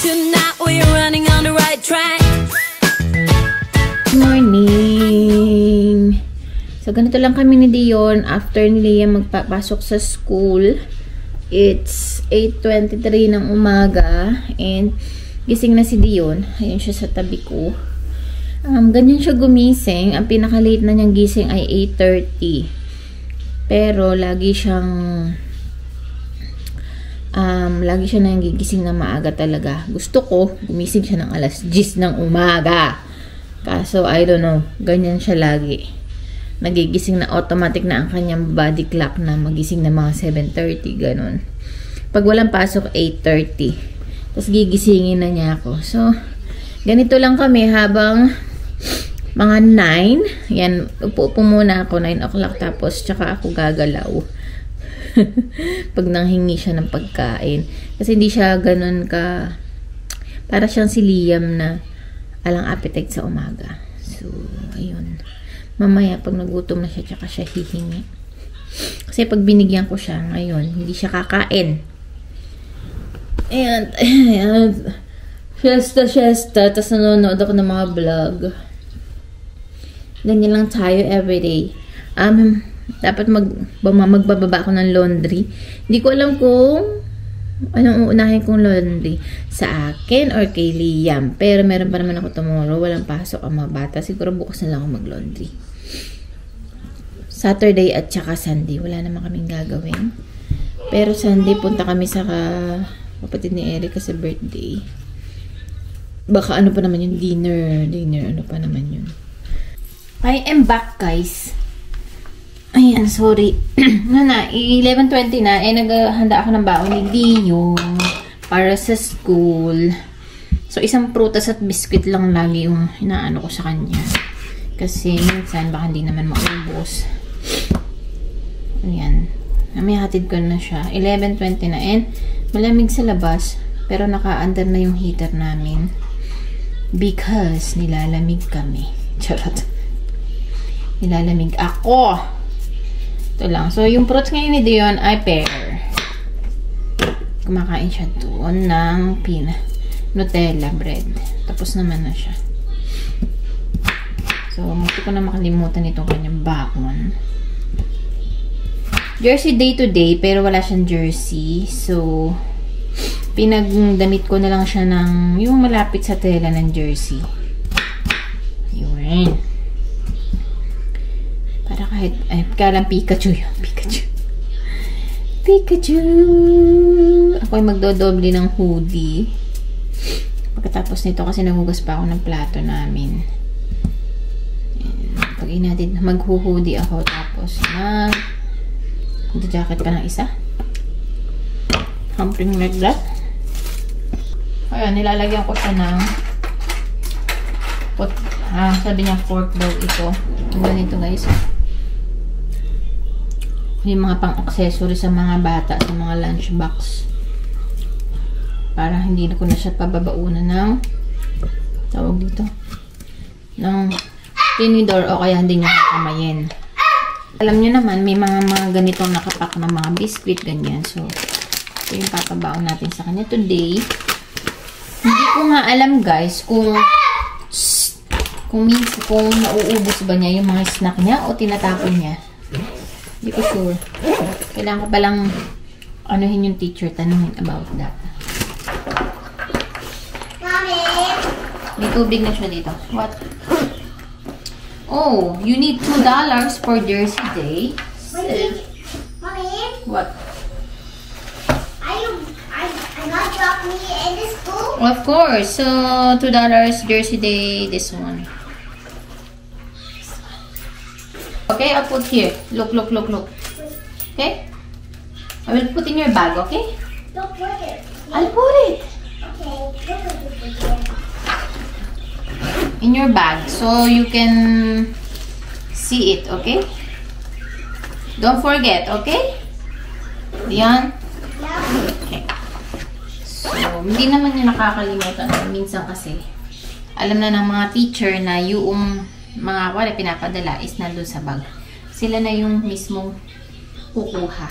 Tonight we're running on the right track. Morning! So, ganito lang kami ni Dion after ni Liam magpapasok sa school. It's 8:23 ng umaga and gising na si Dion. Ayun siya sa tabi ko. Ganyan siya gumising. Ang pinaka-late na niyang gising ay 8:30. Pero lagi siyang nagigising na maaga talaga. Gusto ko, gumising siya ng alas 10 ng umaga. Kaso, I don't know. Ganyan siya lagi. Nagigising na automatic na ang kanyang body clock na magising na mga 7:30, ganun. Pag walang pasok, 8:30. Tapos gigisingin na niya ako. So, ganito lang kami habang mga 9. Yan, upo muna ako, 9 o'clock. Tapos, tsaka ako gagalaw. Pag nanghingi siya ng pagkain. Kasi hindi siya ganun ka, para siyang si Liam na alang appetite sa umaga. So, ayun. Mamaya, pag nagutom na siya, tsaka siya hihingi. Kasi pag binigyan ko siya ngayon, hindi siya kakain. And, Siesta. Tapos nanonood ako ng mga vlog. Ganyan lang tayo everyday. Dapat magbababa ako ng laundry. Hindi ko alam kung anong uunahin kong laundry, sa akin or kay Liam. Pero meron pa naman ako tomorrow. Walang pasok ang mga bata. Siguro bukas na lang ako mag-laundry. Saturday at saka Sunday. Wala naman kaming gagawin. Pero Sunday, punta kami sa kapatid ni Eric sa birthday. Baka ano pa naman yung dinner. Ano pa naman yun. I am back, guys. Ayan, sorry. 11:20 na. Naghahanda ako ng baon ni Dio para sa school. So, isang prutas at biscuit lang lagi yung inaano ko sa kanya. Kasi, minsan, baka hindi naman maubos. Ayan. May hatid ko na siya. 11:20 na. And, malamig sa labas. Pero, naka-under na yung heater namin. Because, nilalamig kami. Charot. Nilalamig ako. Ito lang. So, yung fruits ngayon ni Dion ay pear. Kumakain siya doon ng Nutella bread. Tapos naman na siya. So, hindi ko na makalimutan itong kanyang baon. Jersey day to day, pero wala siyang jersey. So, pinagdamit ko na lang siya ng yung malapit sa tela ng jersey. Yun. Para kahit, kaya Pikachu yun. Pikachu! Ako ay magdodoble ng hoodie. Pagkatapos nito, kasi nagugas pa ako ng plato namin. Pag natin, maghuhoodie ako. Tapos, jacket pa ng isa. Something like that. Ayan, nilalagyan ko siya ng sabi niya fork daw ito. Ganito, guys. Yung mga pang-accessory sa mga bata, sa mga lunchbox. Para hindi ko na siya pababaunan ng tawag dito ng tinidor o kaya hindi niya kakamayin. Alam niyo naman, may mga ganitong nakapak ng mga biscuit, ganyan. So, ito yung papabaon natin sa kanya today. Hindi ko nga alam, guys, kung nauubos ba niya yung mga snack niya o tinatapon niya. Hindi ko sure. Kailangan ko palang anuhin yung teacher, tanungin about that. Mommy! May tubig na siya dito. What? Oh, you need $2 for Jersey Day. Mommy? What? I not drop me in the school? Of course. So, $2 Jersey Day, this one. Okay, I'll put here. Look. Okay? I will put in your bag, okay? Don't put it. I'll put it. Okay. Put it. In your bag so you can see it, okay? Don't forget, okay? Diyan? Yeah. Okay. So, hindi naman niya nakakalimutan. Minsan kasi, alam na ng mga teacher na yung mga wala pinapadala is nandun sa bag. Sila na yung mismong kukuha.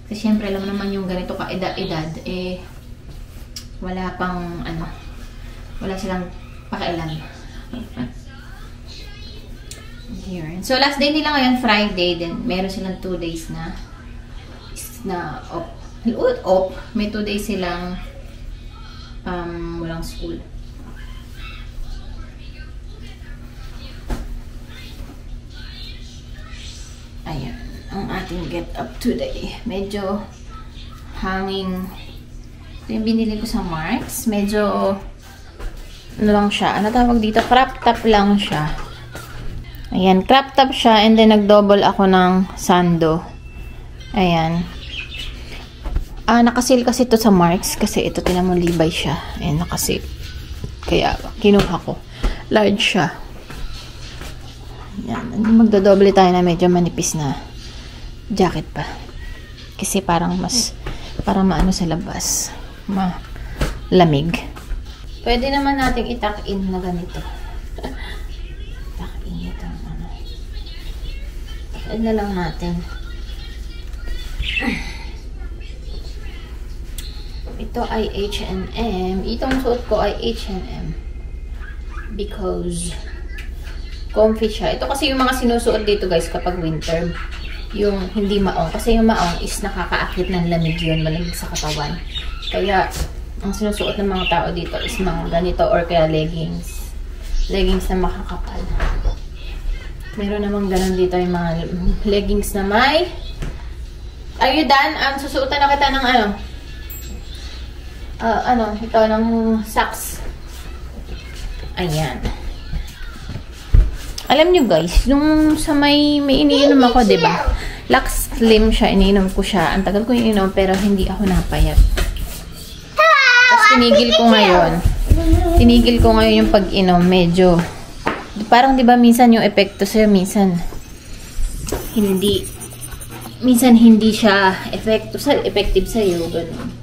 Kasi syempre, alam naman yung ganito ka edad, Wala pang, ano, wala silang pakialam. Here. So, last day nila ngayon, Friday. Then, meron silang 2 days na off. Off. May 2 days silang walang school. Ayan. Ang ating get up today. Medyo hanging. Ito yung binili ko sa Marks. Medyo ano lang siya. Ano tawag dito? Crop top lang siya. Ayan. Crop top siya. And then nag-double ako ng sando. Ayan. Nakasil kasi ito sa Marks. Kasi ito, tinan mo, Levi siya. Ayan, nakasil. Kaya, kinuha ko. Large siya. Ayan. Magdodoble tayo na medyo manipis na jacket pa. Kasi parang maano sa labas. Lamig. Pwede naman nating itak-in na ganito. Itak-in ito. Itak-in na lang natin. Ito ay H&M. Itong suot ko ay H&M. Because comfy siya. Ito kasi yung mga sinusuot dito guys kapag winter. Yung hindi maong. Kasi yung maong is nakakaakit ng lamig yun. Malamig sa katawan. Kaya, ang sinusuot ng mga tao dito is mga ganito or kaya leggings. Leggings na makakapal. Meron namang ganun dito yung mga leggings na may... Are you done? Ang susuotan na kita ng ito ng socks. Ayan. Alam nyo guys, nung sa may iniinom ako, diba? Lux Slim siya, iniinom ko siya. Ang tagal ko iniinom, pero hindi ako napayat. Tapos tinigil ko ngayon yung pag-inom. Medyo, parang diba minsan yung epekto sa'yo, minsan hindi siya effective sa'yo. Ganun.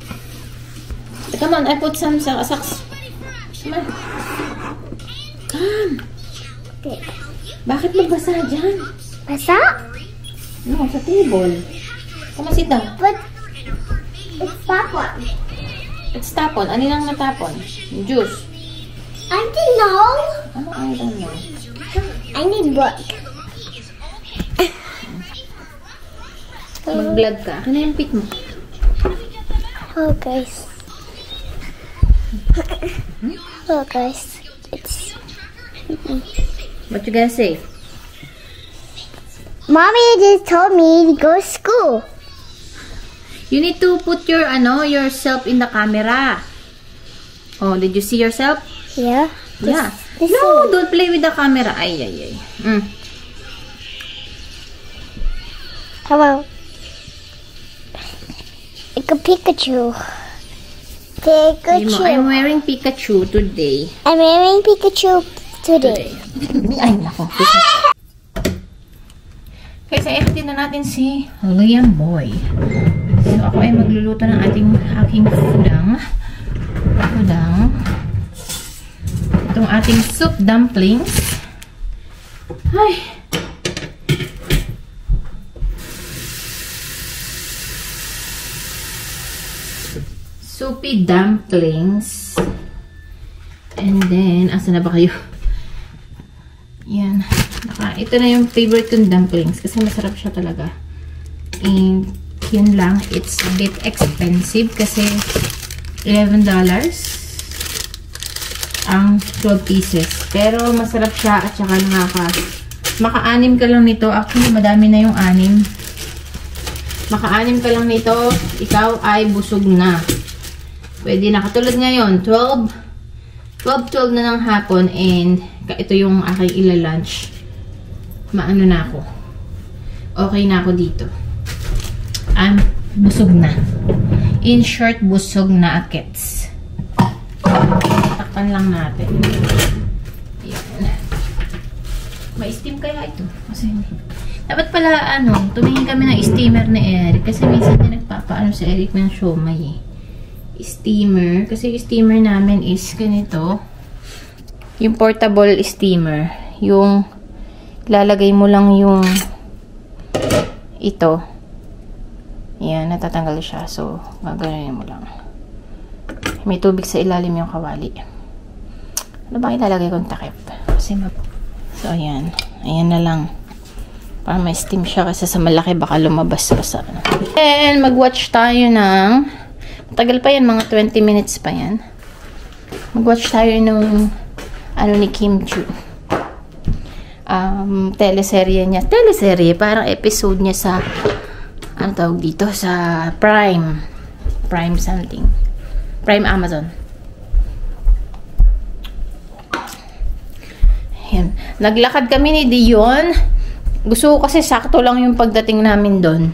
Come on, I put some socks. Come on. Come. Okay. Bakit magbasa dyan? Basa? No, sa table. Come on, sit down. But it's that one. It's tapon. Ano lang natapon? Juice. I don't know. Ano? I don't know. I need book. Mag-vlog ka. Ano yung pick mo? Oh, guys. Oh, guys. It's... What you gonna say? Mommy just told me to go to school. You need to put your, yourself in the camera. Oh, did you see yourself? Yeah. Yeah. This No, one. don't play with the camera. Ay. Hello. It's a Pikachu. I'm wearing Pikachu today. I'm wearing Pikachu today. Ay, nako. Kaya i-edit na natin si Liam Boy. So, ako ay magluluto ng aking fudang. Itong ating soup dumplings. Ay. Soupy dumplings. And then, asa na ba kayo? Yan. Ito na yung favorite kong dumplings kasi masarap siya talaga. And yun lang. It's a bit expensive kasi $11 ang 12 pieces. Pero masarap siya at saka maka-anim ka lang nito. Actually, madami na yung anim. Maka-anim ka lang nito, ikaw ay busog na. Pwede na. Katulad ngayon, 12 na ng hapon and ito yung aking ila-lunch. Maano na ako. Okay na ako dito. Busog na. In short, busog na akets. Takpan lang natin. Ayan. May steam kaya ito? Kasi dapat pala, tumingin kami ng steamer ni Eric. Kasi minsan din nagpapaano si Eric ng siomay steamer. Kasi steamer namin is ganito. Yung portable steamer. Yung lalagay mo lang yung ito. Yan, natatanggal siya. So, gagawin mo lang. May tubig sa ilalim yung kawali. Ano ba ilalagay kong takip? Kasi so, ayan. Ayan na lang. Para may steam siya kasi sa malaki baka lumabas pa sa ano. And mag-watch tayo ng matagal pa yan, mga 20 minutes pa yan. Mag-watch tayo ng ano ni Kim Chu. Teleserye niya. Teleserye, parang episode niya sa ano tawag dito? Sa Prime. Prime something. Prime Amazon. Ayan. Naglakad kami ni Dion. Gusto ko kasi sakto lang yung pagdating namin doon.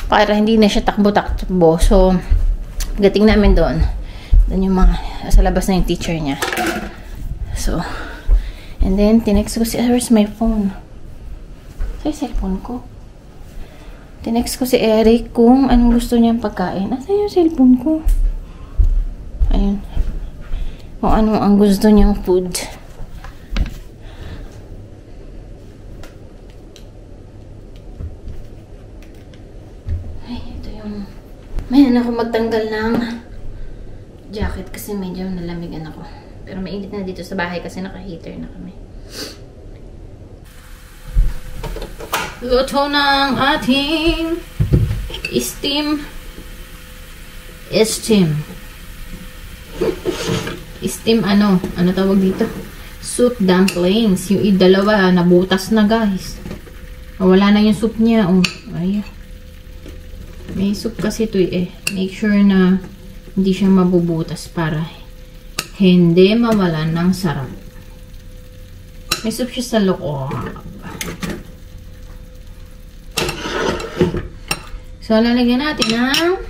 Para hindi na siya takbo-takbo. So, pagdating namin doon, yung mga, sa labas na yung teacher niya. So, and then, tinext ko si, where's my phone? Sa cellphone ko. Tinext ko si Eric kung anong gusto niyang pagkain. Asan yung cellphone ko? Ayun. Kung anong ang gusto niyang food. Mayan ako magtanggal ng jacket kasi medyo nalamigan ako. Pero mainit na dito sa bahay kasi naka-heater na kami. Luto ng ating steam ano tawag dito? Soup dumplings. Yung dalawa nabutas na guys. Wala na yung soup niya. Oh, ayan. May soup kasi ito eh. Make sure na hindi siya mabubutas para hindi mawalan ng sarap. May soup siya sa loob. So, lalagyan natin ng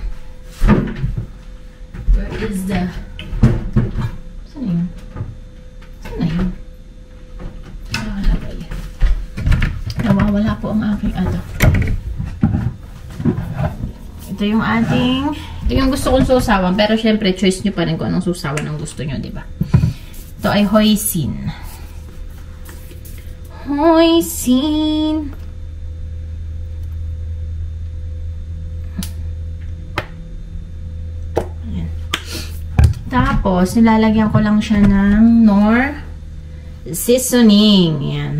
where is the saan na yun? Saan na yun? Nawawala po ang aking ito yung ating, ito yung gusto kong susawan. Pero syempre, choice nyo pa rin kung anong susawan ang gusto nyo, diba? Ito ay hoisin. Hoisin. Ayan. Tapos, nilalagyan ko lang siya ng nor seasoning. Ayan.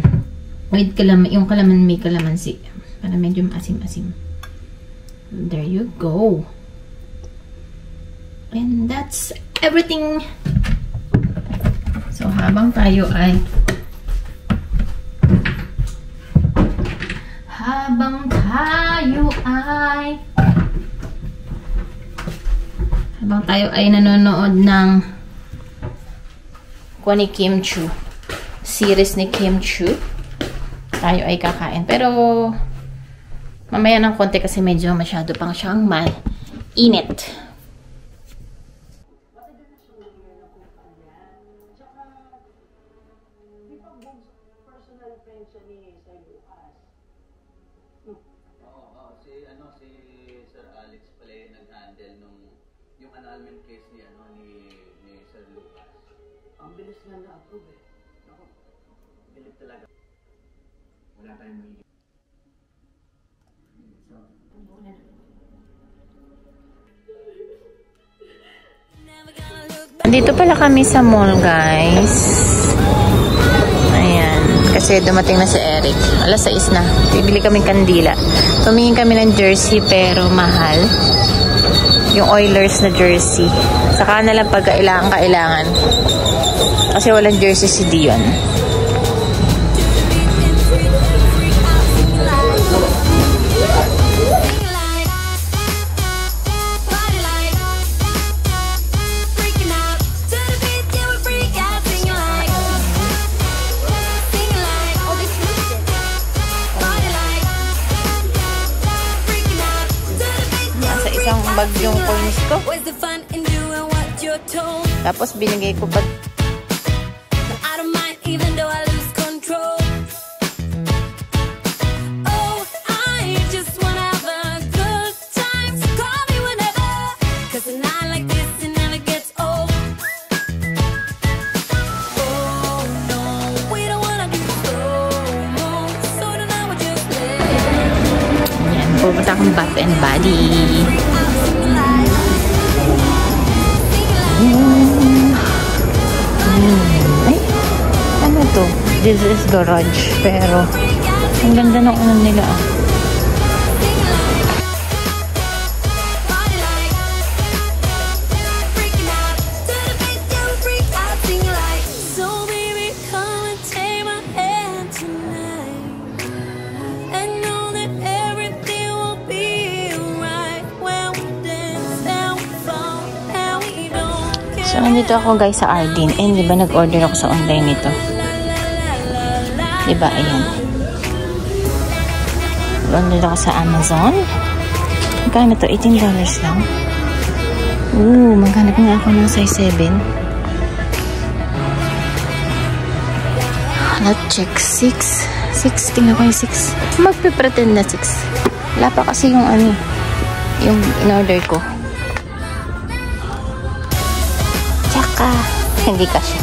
With yung may kalamansi. Para medyo maasim-asim. There you go. And that's everything. So, habang tayo ay nanonood ng ni Kim Chu. Series ni Kim Chu. Tayo ay kakain. Pero mamaya ng konti kasi medyo masyado pang siyang init. Si Sir Alex pala yung nag-handle nung yung annulment case ni Sir Lucas. Ang bilis nga na-approve eh. Ako, bilib talaga. Wala tayong may Dito pala kami sa mall, guys. Ayan. Kasi dumating na si Eric. Alas 6 na. Bibili kaming kandila. Tumingin kami ng jersey pero mahal. Yung Oilers na jersey. Saka na lang pag kailangan. Kasi walang jersey si Dion. Bag yung coins ko. Tapos binigay ko pa. Yan, pupunta akong Bath and Body. this is garage. Pero, ang ganda ng unan nila. So, nandito ako guys sa Ardeen. And di ba nag-order ako sa online nito? Di ba? Ayan. Nag-order ako sa Amazon. Magkano to? $18 lang. Ooh, maghanap nga ako ng size 7. Let's check. 6. Tingnan ko yung 6. Magpipretend na 6. Wala pa kasi yung ano, yung in-order ko. Tsaka, hindi kasi.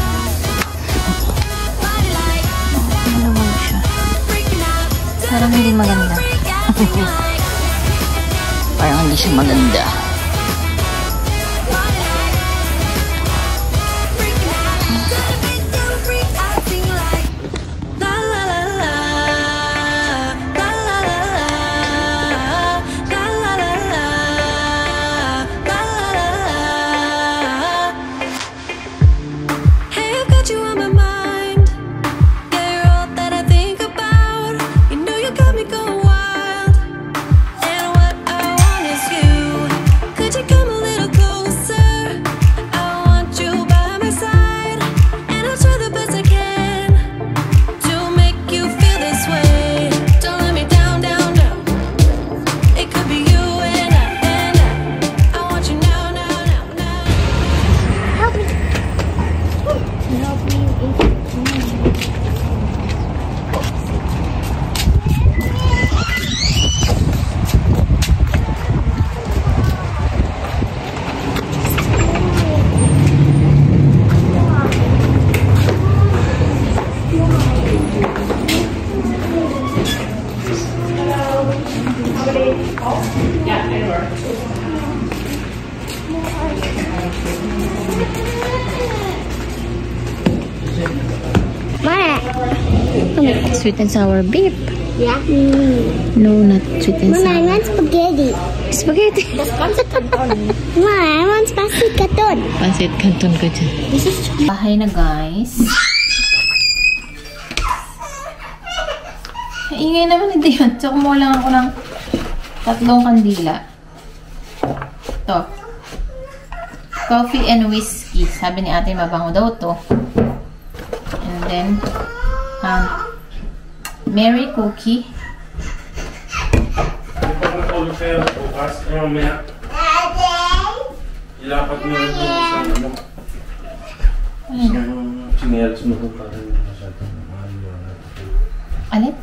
Ano naman siya? Parang hindi maganda. Parang hindi siya maganda. Sweet and sour beef. Yeah. No, not sweet and Mama, I sour. want spaghetti. Spaghetti. Mama, I want spicy canton. Pansit canton ko dyan. Bahay na guys. Ingay naman hindi yun. So, kumuha lang ako ng 3 kandila. Ito. Coffee and whiskey. Sabi ni ate, mabango daw to. And then, Mary cookie. Ilapat mo yung sa ano. Chinelas mo kung parang masyadong mahal mo. Alin?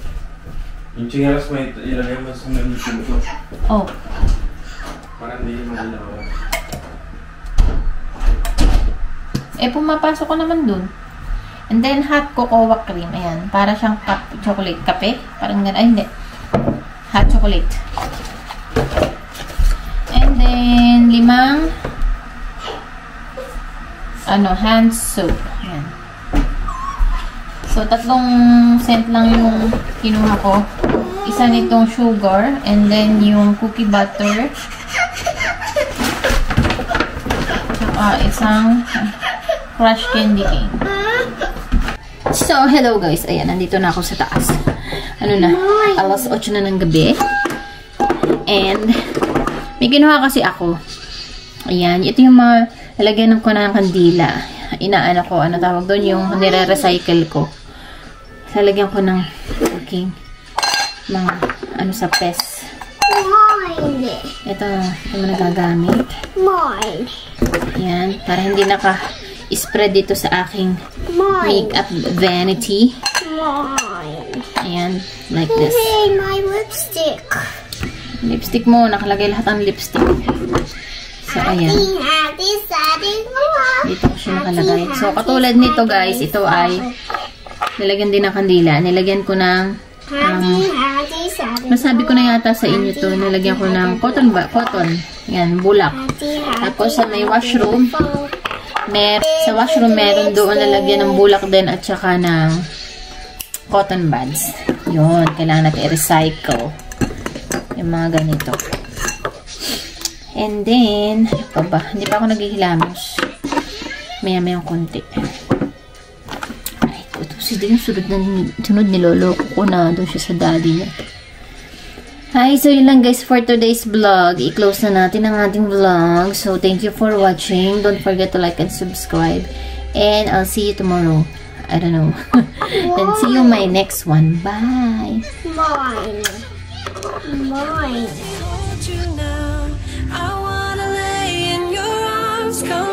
Yung chinelas mo ilagay mo sa manitin ko. Oh. Parang hindi mo ilawa. Pumapasok ko naman dun. And then, hot cocoa cream. Ayan. Para siyang chocolate. Kape. Parang gano'n. Ay, hindi. Hot chocolate. And then, 5 hand soap. Ayan. So, 3 cent lang yung kinuha ko. Isa nitong sugar. And then, yung cookie butter. Tsaka, isang crushed candy cane. So, hello guys. Ayan, nandito na ako sa taas. Ano na? Alas 8 na ng gabi. And, may ginawa kasi ako. Ayan, ito yung mga lalagyan ko ng kandila. Inaano ko, ano tawag doon, yung nire-recycle ko. Lalagyan ko ng mga, ano sa pes. Mine. Ito yung nagagamit. Mine. Ayan, para hindi naka-spread dito sa aking makeup vanity. Mine. Ayan, like this. Hey, my lipstick. Lipstick mo, nakalagay lahat ang lipstick. So, ayan. Dito ko siya nakalagay. So, katulad nito guys, ito ay nilagyan din ng kandila. Nilagyan ko ng masabi ko na yata sa inyo to, nilagyan ko ng cotton. Ayan, bulak. Tapos sa may washroom, sa washroom meron doon nalagyan ng bulak din at saka ng cotton buds. Yun, kailangan natin i-recycle. Yung mga ganito. And then, ano ba? Hindi pa ako naghihilamos. Maya-mayang konti. Ay, ito si din sunod niloloko ko na doon siya sa daddy niya. Hi, so yun lang guys for today's vlog. I-close na natin ang ating vlog. So, thank you for watching. Don't forget to like and subscribe. And I'll see you tomorrow. I don't know. And see you in my next one. Bye! Mine. Mine. I wanna lay in your arms, come